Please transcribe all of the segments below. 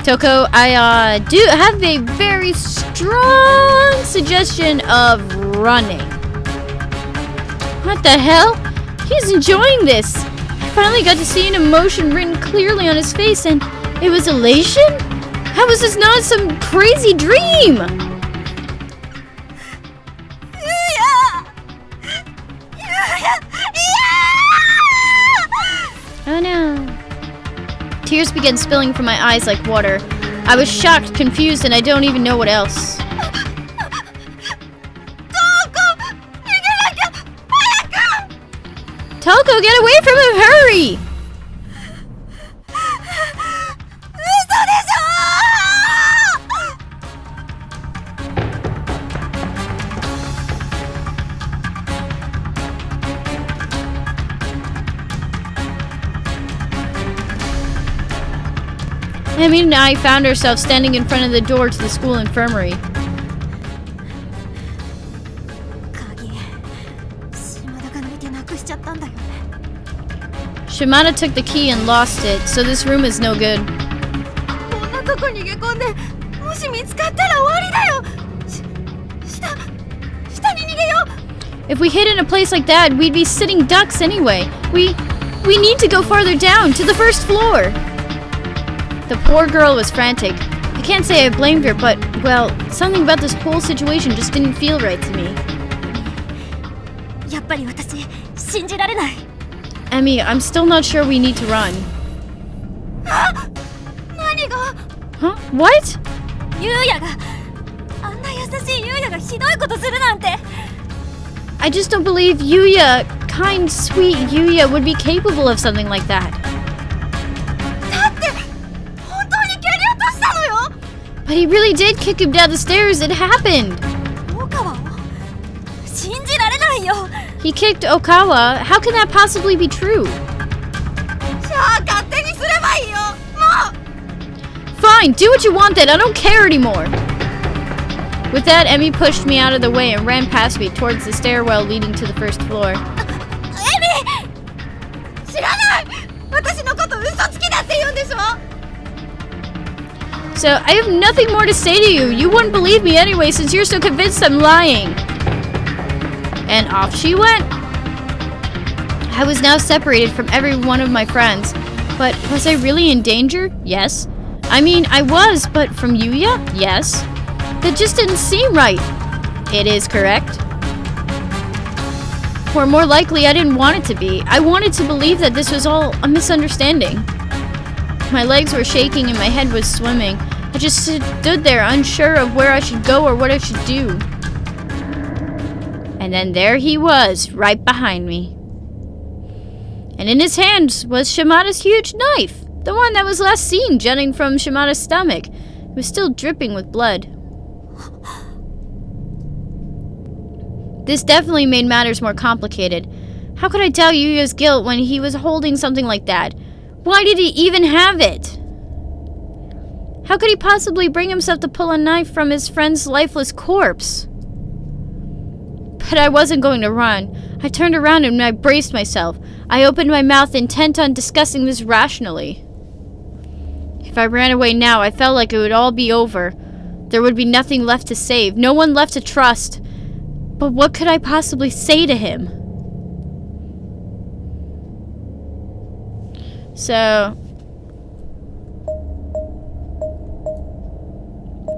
Toko, I do have a very strong suggestion of running. What the hell? He's enjoying this. I finally got to see an emotion written clearly on his face, and it was elation? How was this not some crazy dream? Oh no. Tears began spilling from my eyes like water. I was shocked, confused, and I don't even know what else. Toko, get away from him! Hurry! Emi and I found ourselves standing in front of the door to the school infirmary. Shimada took the key and lost it, so this room is no good. If we hid in a place like that, we'd be sitting ducks anyway. We need to go farther down, to the first floor. The poor girl was frantic. I can't say I blamed her, but, well, something about this whole situation just didn't feel right to me. Emi, I'm still not sure we need to run. Huh? What? I just don't believe Yuya, kind, sweet Yuya, would be capable of something like that. But he really did kick him down the stairs. It happened. He kicked Okawa. How can that possibly be true? Fine, do what you want then. I don't care anymore. With that, Emi pushed me out of the way and ran past me towards the stairwell leading to the first floor. So, I have nothing more to say to you. You wouldn't believe me anyway since you're so convinced I'm lying. And off she went. I was now separated from every one of my friends. But was I really in danger? Yes. I mean, I was, but from Yuya? Yes. That just didn't seem right. It is correct. Or more likely, I didn't want it to be. I wanted to believe that this was all a misunderstanding. My legs were shaking and my head was swimming. I just stood there unsure of where I should go or what I should do. And then there he was, right behind me. And in his hands was Shimada's huge knife. The one that was last seen jutting from Shimada's stomach. It was still dripping with blood. This definitely made matters more complicated. How could I doubt Yuya's guilt when he was holding something like that? Why did he even have it? How could he possibly bring himself to pull a knife from his friend's lifeless corpse? But I wasn't going to run. I turned around and I braced myself. I opened my mouth intent on discussing this rationally. If I ran away now, I felt like it would all be over. There would be nothing left to save, no one left to trust. But what could I possibly say to him? So...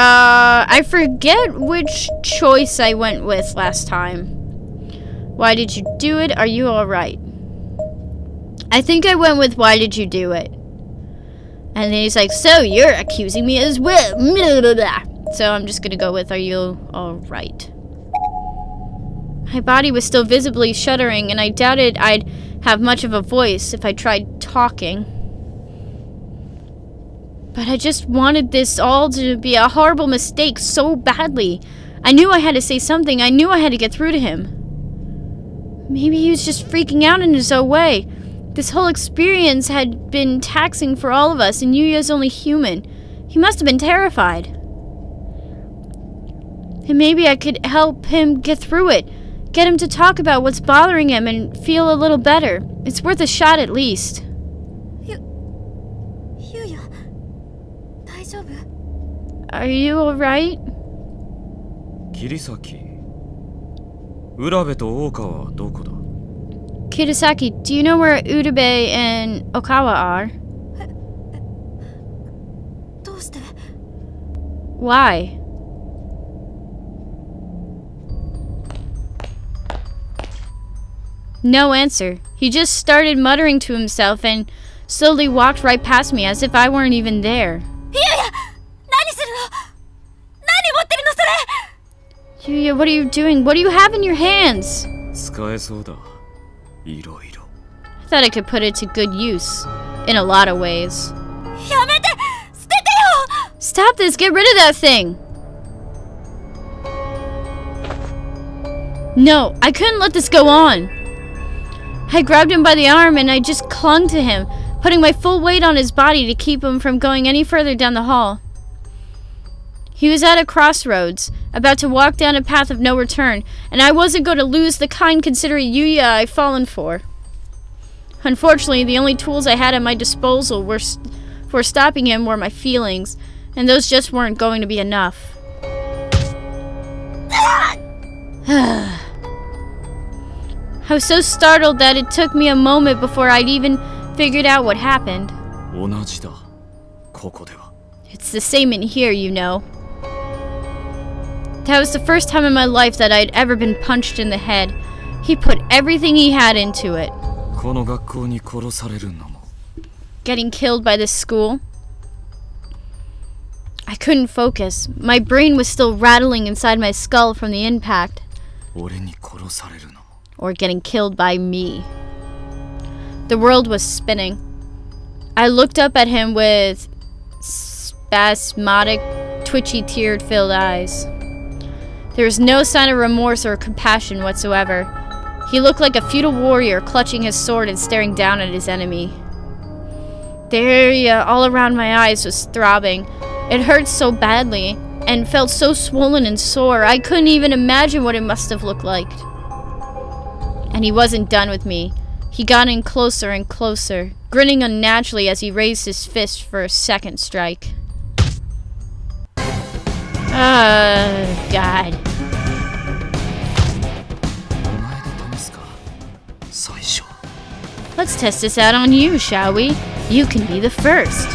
I forget which choice I went with last time. Why did you do it? Are you alright? I think I went with why did you do it? And then he's like, so you're accusing me as well. So I'm just gonna go with, are you alright? My body was still visibly shuddering, and I doubted I'd have much of a voice if I tried talking. But I just wanted this all to be a horrible mistake so badly. I knew I had to say something. I knew I had to get through to him. Maybe he was just freaking out in his own way. This whole experience had been taxing for all of us, and Yuya's only human. He must have been terrified. And maybe I could help him get through it. Get him to talk about what's bothering him and feel a little better. It's worth a shot at least. Yuya, 大丈夫? Are you alright? 桐崎、浦部と大川はどこだ? Kirisaki, do you know where Urabe and Okawa are? どうして? Why? No answer. He just started muttering to himself and slowly walked right past me as if I weren't even there. Yuya! 何するの? 何持ってるのそれ? Yuya, what are you doing? What do you have in your hands? 使えそうだ。いろいろ。 I thought I could put it to good use. In a lot of ways. やめて! 捨ててよ! Stop this! Get rid of that thing! No, I couldn't let this go on. I grabbed him by the arm and I just clung to him, putting my full weight on his body to keep him from going any further down the hall. He was at a crossroads, about to walk down a path of no return, and I wasn't going to lose the kind considerate Yuya I'd fallen for. Unfortunately, the only tools I had at my disposal for stopping him were my feelings, and those just weren't going to be enough. I was so startled that it took me a moment before I'd even figured out what happened. 同じだ。ここでは。 It's the same in here, you know. That was the first time in my life that I'd ever been punched in the head. He put everything he had into it. この学校に殺されるのも。 Getting killed by this school. I couldn't focus. My brain was still rattling inside my skull from the impact. 俺に殺されるのも。 Or getting killed by me. The world was spinning. I looked up at him with spasmodic, twitchy, tear-filled eyes. There was no sign of remorse or compassion whatsoever. He looked like a feudal warrior clutching his sword and staring down at his enemy. The area all around my eyes was throbbing. It hurt so badly and felt so swollen and sore, I couldn't even imagine what it must have looked like. And he wasn't done with me. He got in closer and closer, grinning unnaturally as he raised his fist for a second strike. God. お前で試すか。最初。 Let's test this out on you, shall we? You can be the first.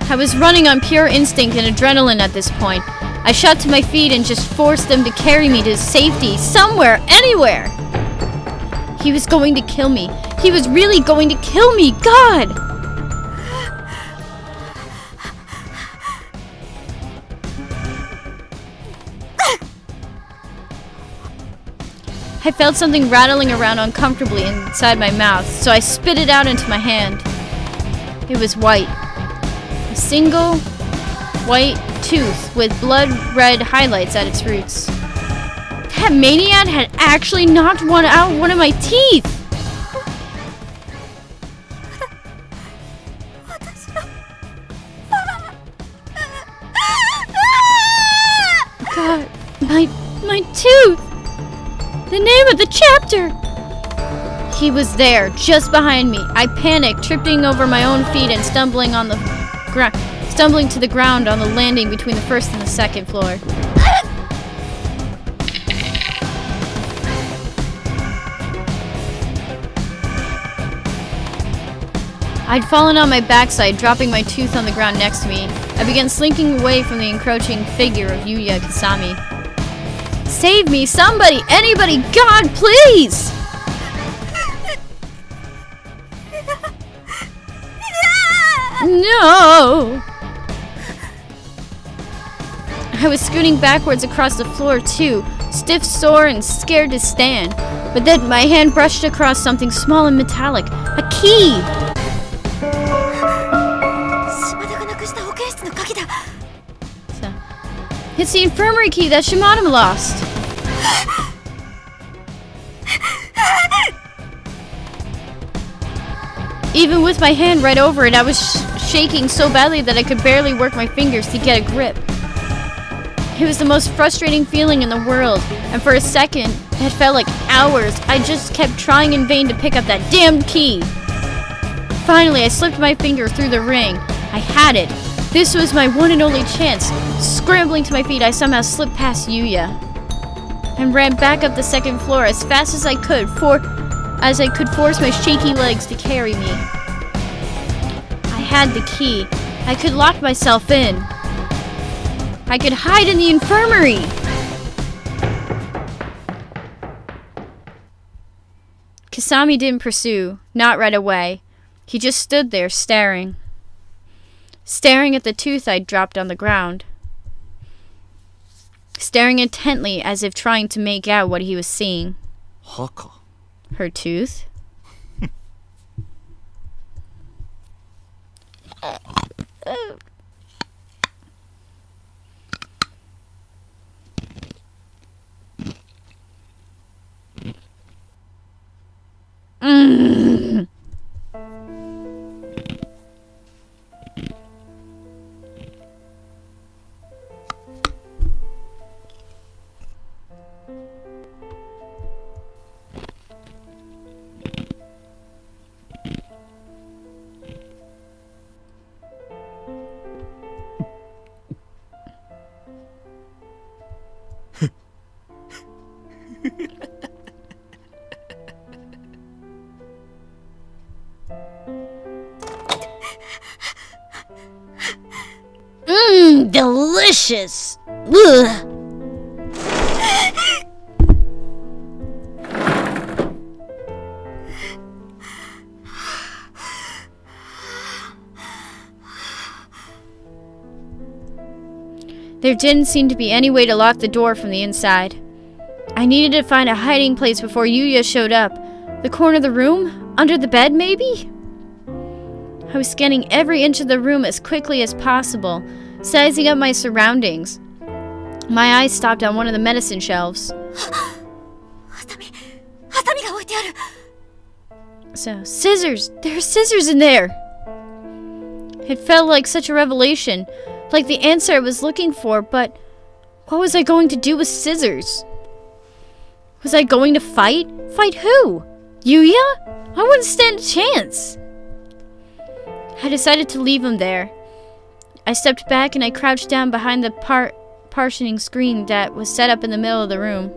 I was running on pure instinct and adrenaline at this point. I shot to my feet and just forced them to carry me to safety, somewhere, anywhere. He was going to kill me. He was really going to kill me. God! I felt something rattling around uncomfortably inside my mouth, so I spit it out into my hand. It was white. A single white tooth with blood-red highlights at its roots. That maniac had actually knocked one of my teeth! God, my tooth! The name of the chapter! He was there, just behind me. I panicked, tripping over my own feet and stumbling to the ground on the landing between the first and the second floor. I'd fallen on my backside, dropping my tooth on the ground next to me. I began slinking away from the encroaching figure of Yuya Kasami. Save me, somebody, anybody, God, please! No! I was scooting backwards across the floor too, stiff, sore, and scared to stand. But then my hand brushed across something small and metallic. A key! So, it's the infirmary key that Shimada lost. Even with my hand right over it, I was shaking so badly that I could barely work my fingers to get a grip. It was the most frustrating feeling in the world, and for a second, it felt like hours. I just kept trying in vain to pick up that damned key. Finally, I slipped my finger through the ring. I had it. This was my one and only chance. Scrambling to my feet, I somehow slipped past Yuya and ran back up the second floor as fast as I could, force my shaky legs to carry me. I had the key. I could lock myself in. I could hide in the infirmary. Kasami didn't pursue, not right away. He just stood there staring at the tooth I'd dropped on the ground. Staring intently as if trying to make out what he was seeing. Haka. Her tooth? Delicious! Ugh. There didn't seem to be any way to lock the door from the inside. I needed to find a hiding place before Yuya showed up. The corner of the room? Under the bed, maybe? I was scanning every inch of the room as quickly as possible, sizing up my surroundings. My eyes stopped on one of the medicine shelves. So, scissors! There are scissors in there! It felt like such a revelation, like the answer I was looking for, but what was I going to do with scissors? Was I going to fight? Fight who? Yuya? I wouldn't stand a chance. I decided to leave him there. I stepped back and I crouched down behind the partitioning screen that was set up in the middle of the room.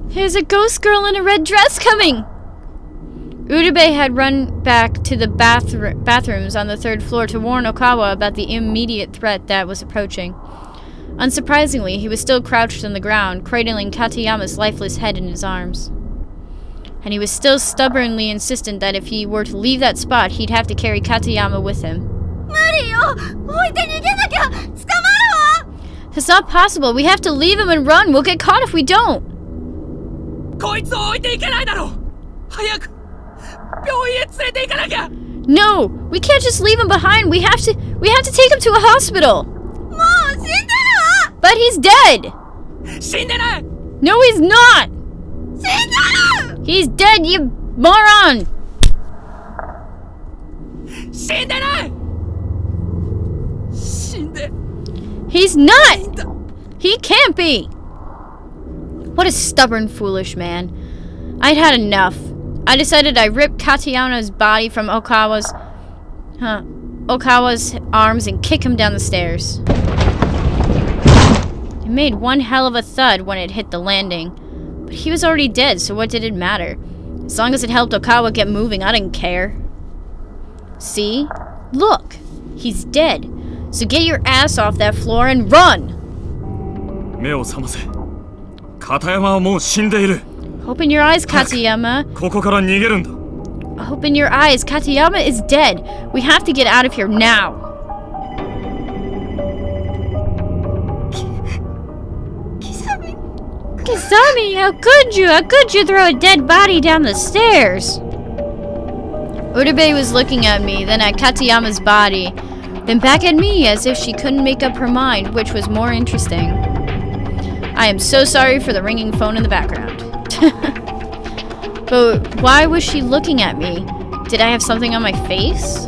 There's a ghost girl in a red dress coming! Urube had run back to the bathrooms on the third floor to warn Okawa about the immediate threat that was approaching. Unsurprisingly, he was still crouched on the ground, cradling Katayama's lifeless head in his arms. And he was still stubbornly insistent that if he were to leave that spot, he'd have to carry Katayama with him. That's not possible. We have to leave him and run. We'll get caught if we don't. No, we can't just leave him behind. We have to take him to a hospital. But he's dead. No, he's not. He's dead, you moron. He's not. He can't be. What a stubborn, foolish man. I'd had enough. I decided I'd rip Katayama's body from Okawa's arms and kick him down the stairs. It made one hell of a thud when it hit the landing. But he was already dead, so what did it matter? As long as it helped Okawa get moving, I didn't care. See? Look! He's dead. So get your ass off that floor and run! Open your eyes, Katayama. Open your eyes. Katayama is dead. We have to get out of here now. Kasami, how could you? How could you throw a dead body down the stairs? Urabe was looking at me, then at Katayama's body, then back at me as if she couldn't make up her mind, which was more interesting. I am so sorry for the ringing phone in the background. But why was she looking at me? Did I have something on my face?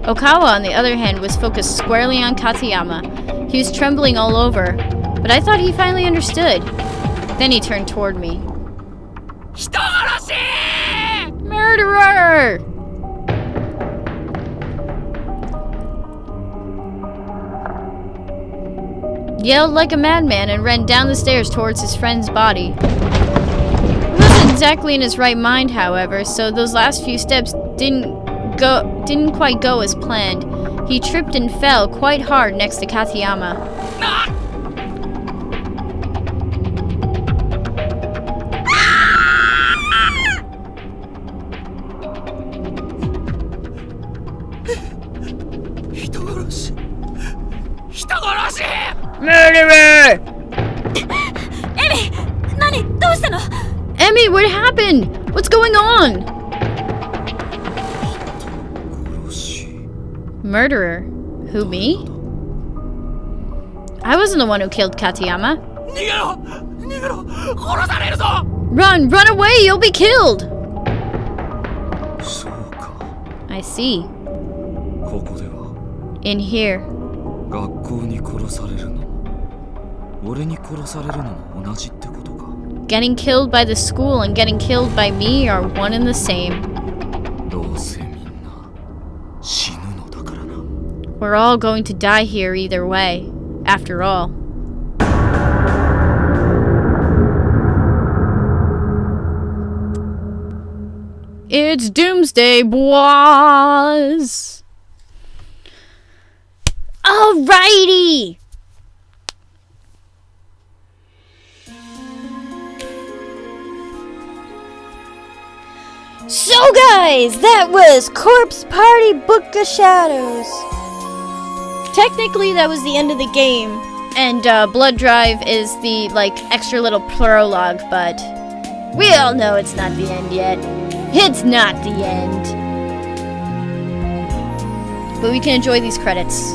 Okawa, on the other hand, was focused squarely on Katayama. He was trembling all over, but I thought he finally understood. Then he turned toward me. Murderer! Yelled like a madman and ran down the stairs towards his friend's body. He wasn't exactly in his right mind, however, so those last few steps didn't quite go as planned. He tripped and fell quite hard next to Katayama. Murderer! Emmy! Nani? どうしたの? Emmy, what happened? What's going on? Murderer? Who, me? I wasn't the one who killed Katayama. Run away, you'll be killed! I see. In here. Getting killed by the school and getting killed by me are one and the same. We're all going to die here either way, after all. It's Doomsday, boys! Alrighty! So guys, that was Corpse Party Book of Shadows. Technically that was the end of the game, and Blood Drive is the extra little prologue, but we all know it's not the end yet. It's not the end. But we can enjoy these credits.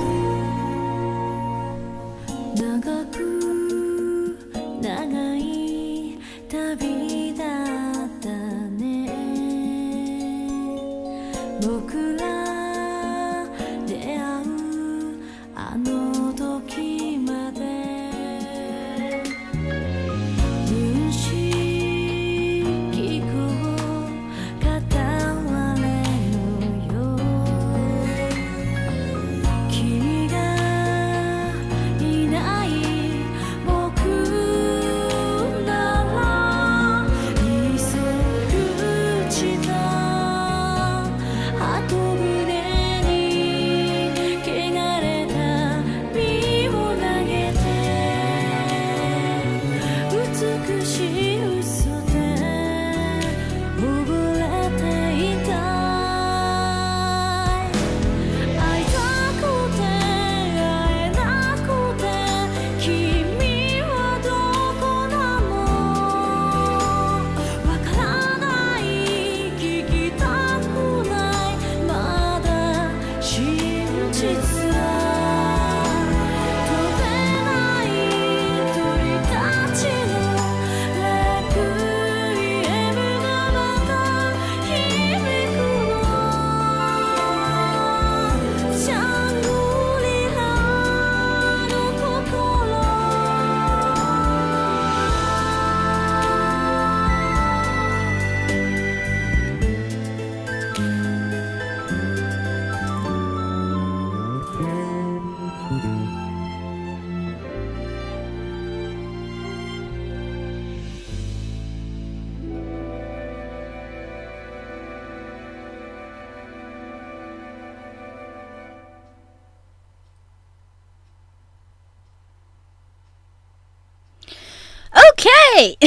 Okay!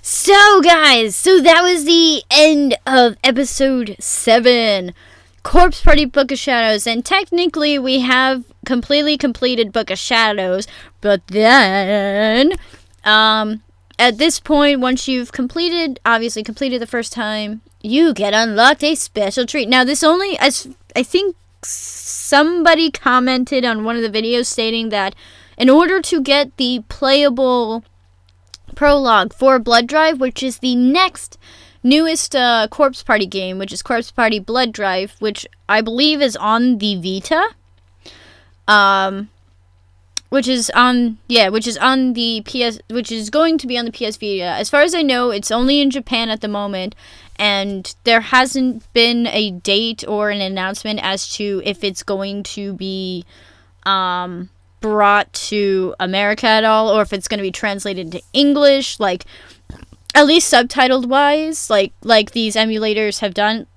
So guys, that was the end of episode 7. Corpse Party Book of Shadows, and technically we have completely completed Book of Shadows, but then, at this point, once you've obviously completed the first time, you get unlocked a special treat. Now, this only, as I think somebody commented on one of the videos stating that in order to get the playable prologue for Blood Drive, which is the newest Corpse Party game, which is Corpse Party Blood Drive, which I believe is on the Vita, which is going to be on the PS Vita. As far as I know, it's only in Japan at the moment, and there hasn't been a date or an announcement as to if it's going to be brought to America at all, or if it's going to be translated into English, like at least subtitled wise, like these emulators have done.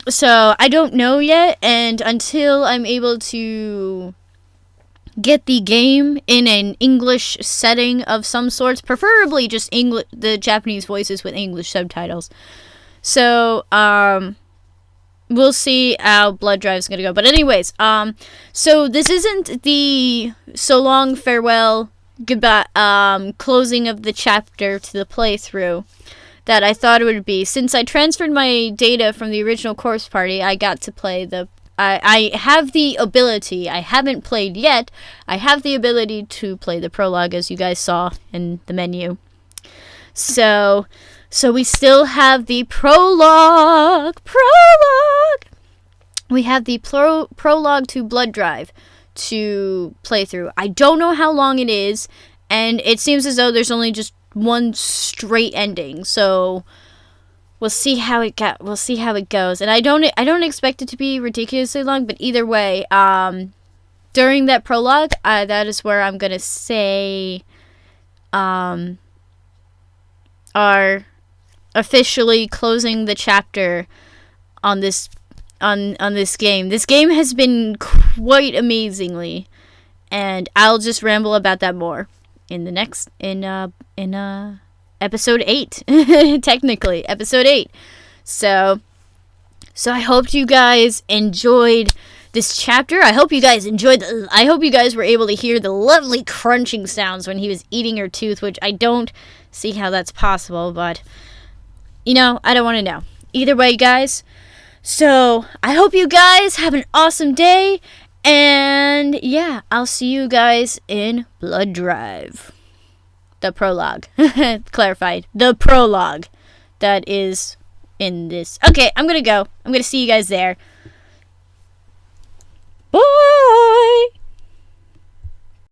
So I don't know yet, and until I'm able to get the game in an English setting of some sorts, preferably just the Japanese voices with English subtitles. So we'll see how Blood Drive's gonna go. But anyways, so this isn't the so long farewell goodbye closing of the chapter to the playthrough that I thought it would be. Since I transferred my data from the original Corpse Party, I got to play I have the ability, I haven't played yet, I have the ability to play the prologue, as you guys saw in the menu. So we still have the prologue! We have the prologue to Blood Drive to play through. I don't know how long it is, and it seems as though there's only just one straight ending, so we'll see how it goes. And I don't expect it to be ridiculously long, but either way, during that prologue, that is where I'm gonna say are officially closing the chapter on this game. This game has been quite amazingly, and I'll just ramble about that more in the next episode 8. Technically episode 8. So I hope you guys enjoyed this chapter. I hope you guys were able to hear the lovely crunching sounds when he was eating her tooth, which I don't see how that's possible, but I don't want to know. Either way, guys, so I hope you guys have an awesome day, and yeah, I'll see you guys in Blood Drive. The prologue. Clarified. The prologue that is in this. Okay, I'm gonna go. I'm gonna see you guys there. Bye!